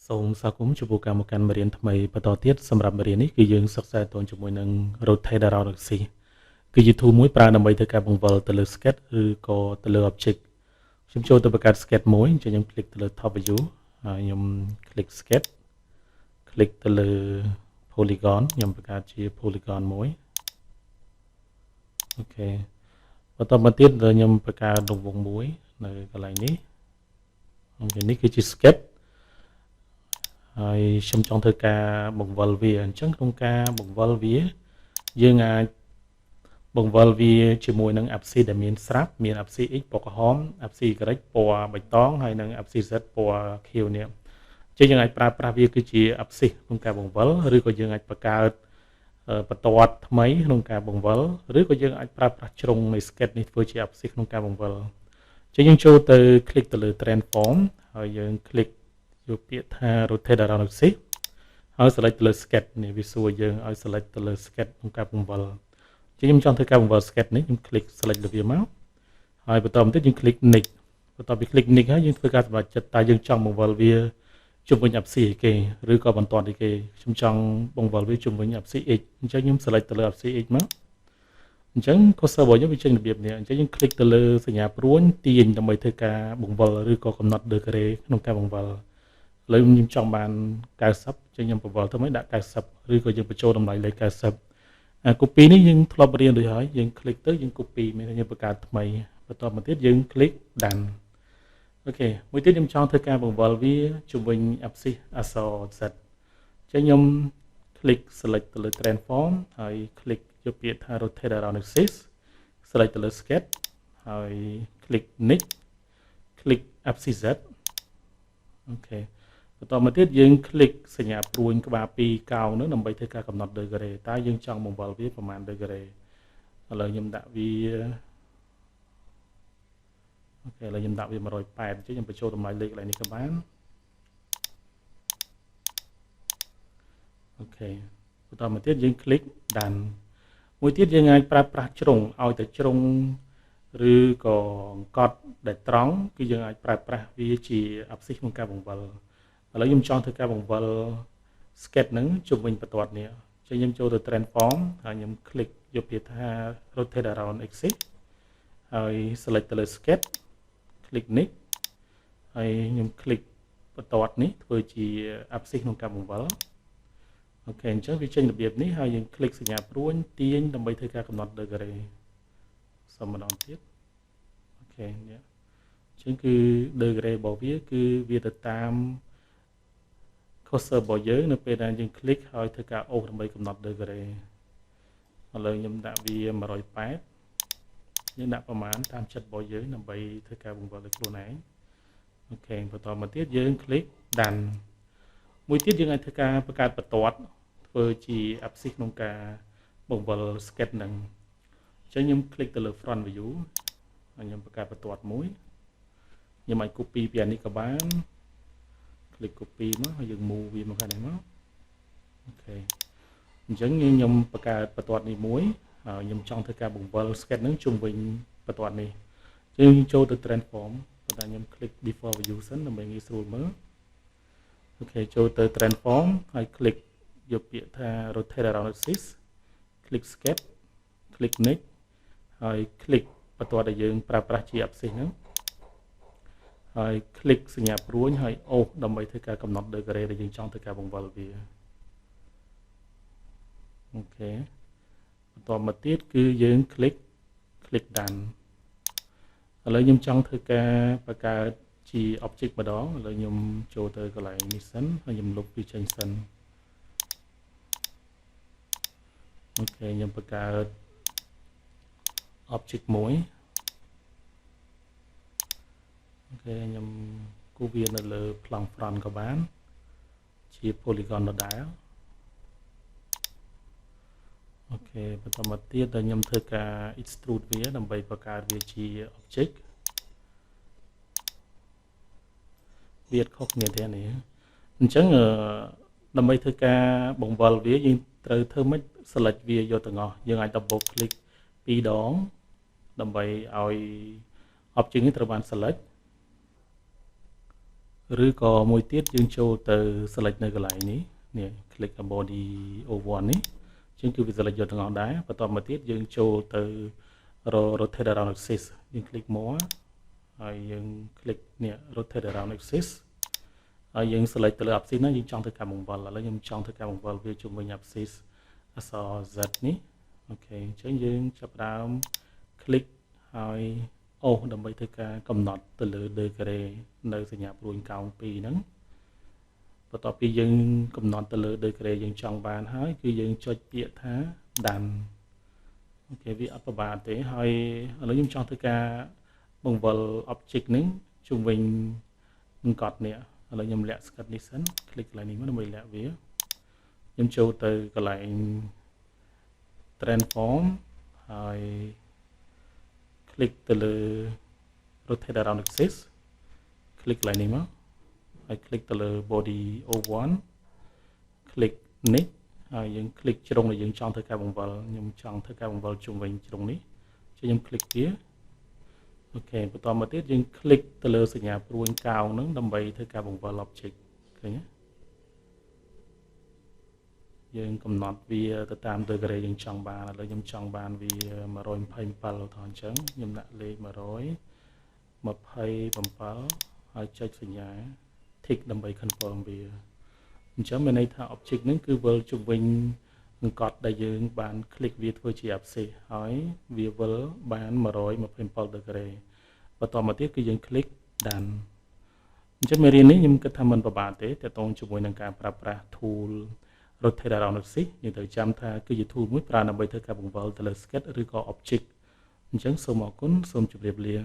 សូមស្វាគមន៍ចំពោះការមកកាន់មេរៀនថ្មីបន្តទៀតសម្រាប់មេរៀននេះគឺយើងសិក្សាតជាមួយនឹង rotate around axis គឺជា tool មួយប្រើដើម្បីធ្វើការបង្វិលទៅលើ sketch ឬក៏ទៅលើ object ខ្ញុំចូលទៅបង្កើត sketch មួយអញ្ចឹងខ្ញុំ click ទៅលើ top view ហើយខ្ញុំ click sketch click ទៅលើ polygon ខ្ញុំបង្កើតជា polygon មួយអូខេបន្តមកទៀតខ្ញុំបង្កើតរង្វង់មួយនៅកន្លែងនេះអូខេនេះគឺជា sketch ហើយខ្ញុំចង់ធ្វើការបង្វិលវាអញ្ចឹងក្នុងការបង្វិលវាយើងអាចបង្វិលវាជាមួយនឹង axis ដែលមានស្រាប់មាន axis x ពណ៌ក្រហម axis y ពណ៌បៃតងហើយនិង axis z ពណ៌ខៀវនេះអញ្ចឹងយើងអាចប្រើប្រាស់វាគឺជា axis ក្នុងការបង្វិលឬក៏យើងអាចបង្កើតបន្ទាត់ថ្មីក្នុងការបង្វិលឬក៏យើងអាចប្រើប្រាស់ជ្រុងនៃ sketch នេះធ្វើជា axis ក្នុងការបង្វិលអញ្ចឹងយើងចូលទៅ click ទៅលើ transform ហើយយើង click យកពាក្យថា rotate around axis ហើយ select ទៅលើ sketch នេះវាសួរយើងឲ្យ select ទៅលើ sketch ក្នុងការបង្វិលខ្ញុំចង់ធ្វើការបង្វិល sketch នេះខ្ញុំ click select លើវាមកហើយបន្តមកទៀតយើង click next បន្ទាប់ពី click next ហើយយើងធ្វើការសម្រេចចិត្តតើយើងចង់បង្វិលវាជុំវិញ axis អីគេឬក៏បន្ទាត់អីគេខ្ញុំចង់បង្វិលវាជុំវិញ axis x អញ្ចឹងខ្ញុំ select ទៅលើ axis x មកអញ្ចឹង cursor របស់យើងវាចេញរបៀបនេះអញ្ចឹងយើង click ទៅលើសញ្ញាព្រួញទាញដើម្បីធ្វើការបង្វិលឬក៏កំណត់ degree ក្នុងការបង្វិលឥឡូវខ្ញុំចង់បាន90ចឹងខ្ញុំបង្វិលទៅមិនដាក់90ឬក៏យើងបញ្ចូលតម្លៃលេខ90 copy នេះយើងធ្លាប់រៀនរួចហើយយើង click ទៅយើង copy មានយើងបង្កើតថ្មីបន្តមកទៀតយើង click done អូខេមួយទៀតខ្ញុំចង់ធ្វើការបង្វិលវាជំវិញ axis អក្សរ z ចឹងខ្ញុំ click select ទៅលើ transform ហើយ click យកពាក្យថា rotate around axis select ទៅលើ sketch ហើយ click next click axis z អូខេបន្តមកទៀតយើង click សញ្ញាព្រួញក្បាល2កោងនោះដើម្បីធ្វើការកំណត់ degree តើយើងចង់បង្វិលវាប្រមាណ degree ឥឡូវខ្ញុំដាក់វាអូខេឥឡូវខ្ញុំដាក់វា180អញ្ចឹងខ្ញុំបញ្ចូលតម្លៃលេខកន្លែងនេះក៏បានអូខេបន្តមកទៀតយើង click done មួយទៀតយើងអាចប្រើប្រាស់ជ្រុងឲ្យតែជ្រុងឬក៏អង្កត់ដែលត្រង់គឺយើងអាចប្រើប្រាស់វាជា axis ក្នុងការបង្វិលឥឡូវខ្ញុំចង់ធ្វើការបង្វិល sketch ហ្នឹងជុំវិញបន្ទាត់នេះអញ្ចឹងខ្ញុំចូលទៅ transform ហើយខ្ញុំ click យកពាក្យថា rotate around axis ហើយ select ទៅលើ sketch click next ហើយខ្ញុំ click បន្ទាត់នេះធ្វើជា axis ក្នុងការបង្វិលអូខេអញ្ចឹងវាចេញរបៀបនេះហើយយើង click សញ្ញាព្រួញទាញដើម្បីធ្វើការកំណត់ degree សុំម្ដងទៀតអូខេនេះអញ្ចឹងគឺ degree របស់វាគឺវាទៅតាម cursor របស់យើងនៅពេលដែលយើង click ហើយធ្វើការអូសដើម្បីកំណត់ degree ឥឡូវខ្ញុំដាក់វា180យើងដាក់ប្រមាណតាមចិត្តរបស់យើងដើម្បីធ្វើការបង្វិលឲ្យខ្លួនឯងអូខេបន្តមកទៀតយើង click done មួយទៀតយើងអាចធ្វើការបង្កើតបន្ទាត់ធ្វើជា axis ក្នុងការបង្វិល sketch ហ្នឹងអញ្ចឹងខ្ញុំ click ទៅលើ front view ហើយខ្ញុំបង្កើតបន្ទាត់មួយខ្ញុំអាច copy ពីអានេះក៏បាន click copy មកហើយយើង move វាមកខាងនេះមកអូខេអញ្ចឹងខ្ញុំបង្កើតបន្ទាត់នេះមួយហើយខ្ញុំចង់ធ្វើការបង្វិល sketch ហ្នឹងជុំវិញបន្ទាត់នេះអញ្ចឹងចូលទៅ transform ប៉ុន្តែខ្ញុំ click default view សិនដើម្បីងាយស្រួលមើលអូខេចូលទៅ transform ហើយ click យកពាក្យថា rotate around axis click sketch click next ហើយ click បន្ទាត់ដែលយើងប្រើប្រាស់ជា axis ហ្នឹងហើយ click សញ្ញាព្រួញហើយអូសដើម្បីធ្វើការកំណត់ degree ដែលយើងចង់ធ្វើការបង្វិលវាអូខេបន្តមកទៀតគឺយើង click done ឥឡូវខ្ញុំចង់ធ្វើការបង្កើតជា object ម្ដងឥឡូវខ្ញុំចូលទៅកន្លែងនេះសិនហើយខ្ញុំលុបវាចេញសិនអូខេខ្ញុំបង្កើត object មួយអូខេខ្ញុំគូសវានៅលើប្លង់ front ក៏បានជា polygon ដដែលអូខេបន្តមកទៀតដែលខ្ញុំធ្វើការ extrude វាដើម្បីបង្កើតវាជា object វាខុសគ្នាទេនេះអញ្ចឹងដើម្បីធ្វើការបង្វិលវាយើងត្រូវធ្វើម៉េច select វាយកទាំងអស់យើងអាច double click 2 ដងដើម្បីឲ្យ object នេះត្រូវបាន select ឬក៏មួយទៀតយើងចូលទៅ select នៅកន្លែងនេះ click body O1 នេះជាងគឺវា select យកទាំងអស់ដែរបន្តមកទៀតយើងចូលទៅ rotate around axis យើង click more ហើយយើង click នេះ rotate around axis ហើយយើង select ទៅលើ axis ហ្នឹងយើងចង់ធ្វើការបង្វិលឥឡូវខ្ញុំចង់ធ្វើការបង្វិលវាជុំវិញ axis អក្សរ Z នេះអូខេអញ្ចឹងយើងចាប់ផ្ដើម click ហើយអូសដើម្បីធ្វើការកំណត់ទៅលើ degree នៅសញ្ញាព្រួយកោង2ហ្នឹងបន្ទាប់ពីយើងកំណត់ទៅលើ degree យើងចង់បានហើយគឺយើងចុចពាក្យថា done អូខេវាអត់ពិបាកទេហើយឥឡូវខ្ញុំចង់ធ្វើការបង្វិល object ហ្នឹងជុំវិញកត់នេះឥឡូវខ្ញុំលាក់ sketch នេះសិន click កន្លែងនេះមកដើម្បីលាក់វាខ្ញុំចូលទៅកន្លែង transform ហើយ click ទៅលើ rotate around axis click កន្លែងនេះមកហើយ click ទៅលើ body O1 click next ហើយយើង click ជ្រុងដែលយើងចង់ធ្វើការបង្វិលខ្ញុំចង់ធ្វើការបង្វិលជុំវិញជ្រុងនេះចឹងខ្ញុំ click វាអូខេបន្តមកទៀតយើង click ទៅលើសញ្ញាព្រួយកោងហ្នឹងដើម្បីធ្វើការបង្វិល object ឃើញទេយើងកំណត់វាទៅតាម degree យើងចង់បានឥឡូវខ្ញុំចង់បានវា127ឧទាហរណ៍អញ្ចឹងខ្ញុំដាក់លេខ127ហើយចុចសញ្ញា tick ដើម្បី confirm វាអញ្ចឹងមានន័យថា object ហ្នឹងគឺវិលជុំវិញនឹងកត់ដែលយើងបាន click វាធ្វើជា abscess ហើយវាវិលបាន127 degree បន្តមកទៀតគឺយើង click done អញ្ចឹងមេរៀននេះខ្ញុំគិតថាมันពិបាកទេទាក់ទងជាមួយនឹងការប្រើប្រាស់ tool rotate around axis យើងត្រូវចាំថាគឺជា tool មួយប្រើដើម្បីធ្វើការបង្វិលទៅលើ sketch ឬក៏ object អញ្ចឹងសូមអរគុណសូមជម្រាបលា